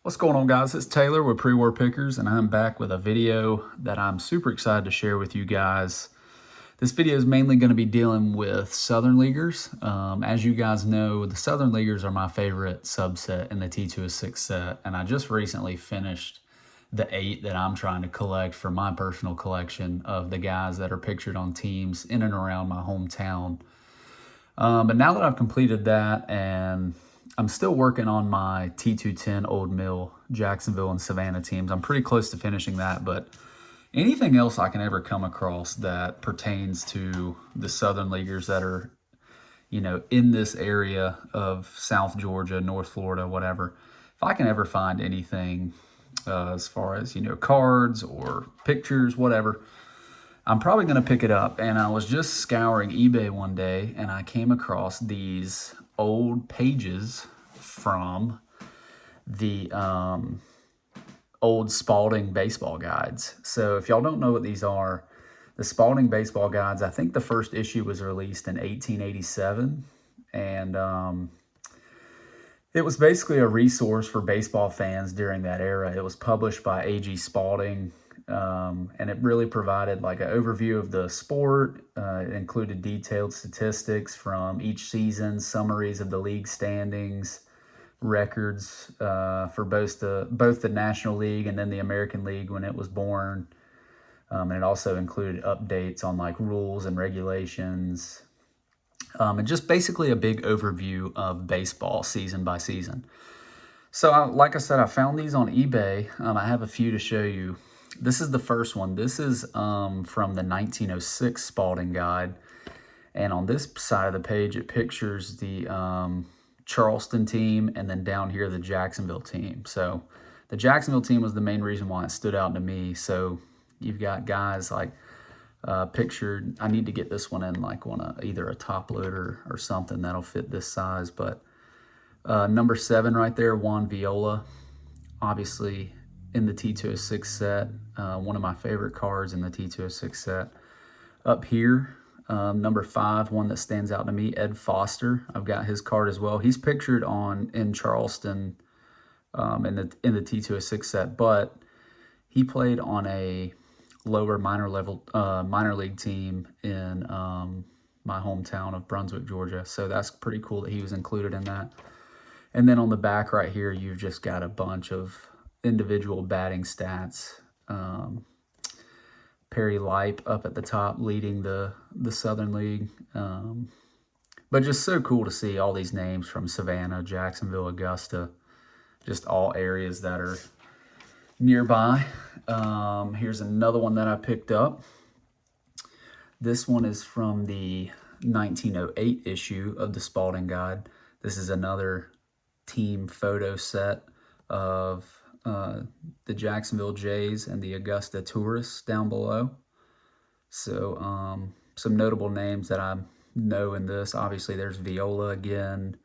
What's going on, guys? It's Taylor with Pre-War Pickers, and I'm back with a video that I'm super excited to share with you guys. This video is mainly going to be dealing with Southern Leaguers. As you guys know, the Southern Leaguers are my favorite subset in the T206 set, and I just recently finished the 8 that I'm trying to collect for my personal collection of the guys that are pictured on teams in and around my hometown. But now that I've completed that, and I'm still working on my T210 Old Mill, Jacksonville, and Savannah teams. I'm pretty close to finishing that, but anything else I can ever come across that pertains to the Southern Leaguers that are, in this area of South Georgia, North Florida, whatever, if I can ever find anything as far as, cards or pictures, whatever, I'm probably going to pick it up. And I was just scouring eBay one day and I came across these old pages from the old Spalding baseball guides. So if y'all don't know what these are, the Spalding baseball guides, I think the first issue was released in 1887. And it was basically a resource for baseball fans during that era. It was published by A.G. Spalding. And it really provided like an overview of the sport. It included detailed statistics from each season, summaries of the league standings, records for both the National League and then the American League when it was born. And it also included updates on like rules and regulations. And just basically a big overview of baseball season by season. So like I said, I found these on eBay. I have a few to show you. This is the first one. This is from the 1906 Spalding Guide. And on this side of the page, it pictures the Charleston team and then down here, the Jacksonville team. So the Jacksonville team was the main reason why it stood out to me. So you've got guys like pictured. I need to get this one in like either a top loader or something that'll fit this size. But number 7 right there, Juan Viola, obviously in the T206 set, one of my favorite cards in the T206 set. Up here, number 5, one that stands out to me, Ed Foster. I've got his card as well. He's pictured in Charleston in the T206 set, but he played on a lower minor league team in my hometown of Brunswick, Georgia. So that's pretty cool that he was included in that. And then on the back right here, you've just got a bunch of individual batting stats. Perry Lipe up at the top leading the Southern League. But just so cool to see all these names from Savannah, Jacksonville, Augusta, just all areas that are nearby. Here's another one that I picked up. This one is from the 1908 issue of the Spalding Guide. This is another team photo set of the Jacksonville Jays and the Augusta Tourists down below. So some notable names that I know in this. Obviously, there's Viola again.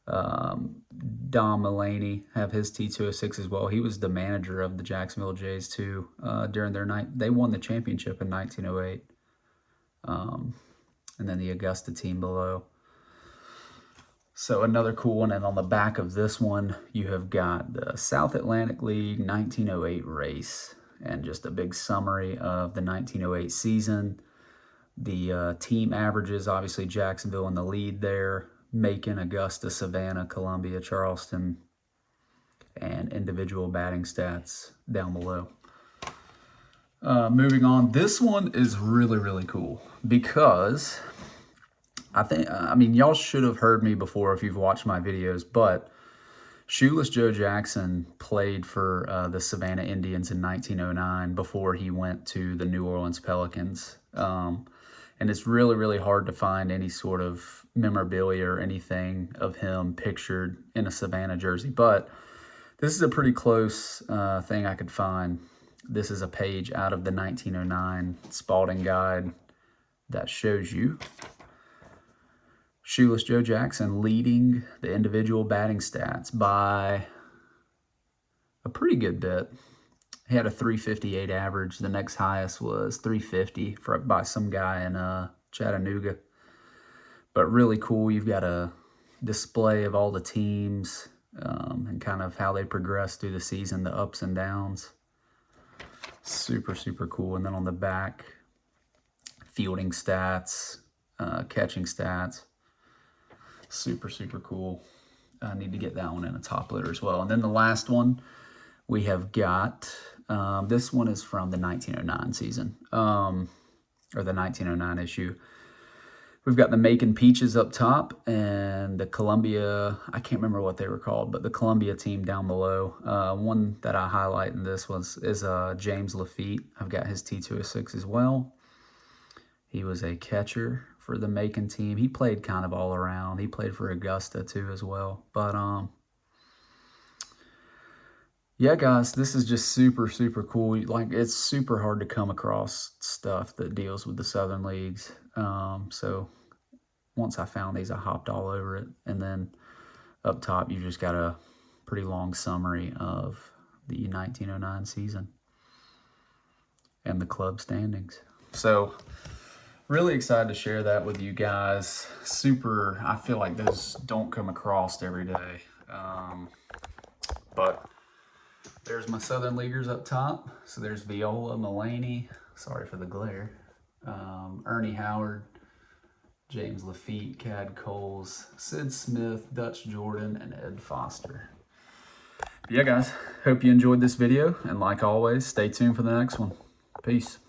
Don Mulaney have his T206 as well. He was the manager of the Jacksonville Jays too during their night. They won the championship in 1908. And then the Augusta team below. So another cool one, and on the back of this one, you have got the South Atlantic League 1908 race, and just a big summary of the 1908 season. The team averages, obviously Jacksonville in the lead there, Macon, Augusta, Savannah, Columbia, Charleston, and individual batting stats down below. Moving on, this one is really, really cool because I mean, y'all should have heard me before if you've watched my videos, but Shoeless Joe Jackson played for the Savannah Indians in 1909 before he went to the New Orleans Pelicans. And it's really, really hard to find any sort of memorabilia or anything of him pictured in a Savannah jersey, but this is a pretty close thing I could find. This is a page out of the 1909 Spalding Guide that shows you Shoeless Joe Jackson leading the individual batting stats by a pretty good bit. He had a 358 average. The next highest was 350 by some guy in Chattanooga. But really cool. You've got a display of all the teams, and kind of how they progress through the season, the ups and downs. Super, super cool. And then on the back, fielding stats, catching stats. Super, super cool. I need to get that one in a top loader as well. And then the last one we have got, this one is from the 1909 season, or the 1909 issue. We've got the Macon Peaches up top and the Columbia, I can't remember what they were called, but the Columbia team down below. One that I highlight in this is James Lafitte. I've got his T206 as well. He was a catcher for the Macon team. He played kind of all around. He played for Augusta too as well. But yeah, guys, this is just super, super cool. Like, it's super hard to come across stuff that deals with the Southern Leagues. So once I found these, I hopped all over it. And then up top, you just got a pretty long summary of the 1909 season and the club standings. So really excited to share that with you guys. Super, I feel like those don't come across every day. But there's my Southern Leaguers up top. So there's Viola, Mulaney, sorry for the glare, Ernie Howard, James Lafitte, Cad Coles, Sid Smith, Dutch Jordan, and Ed Foster. But yeah, guys, hope you enjoyed this video. And like always, stay tuned for the next one. Peace.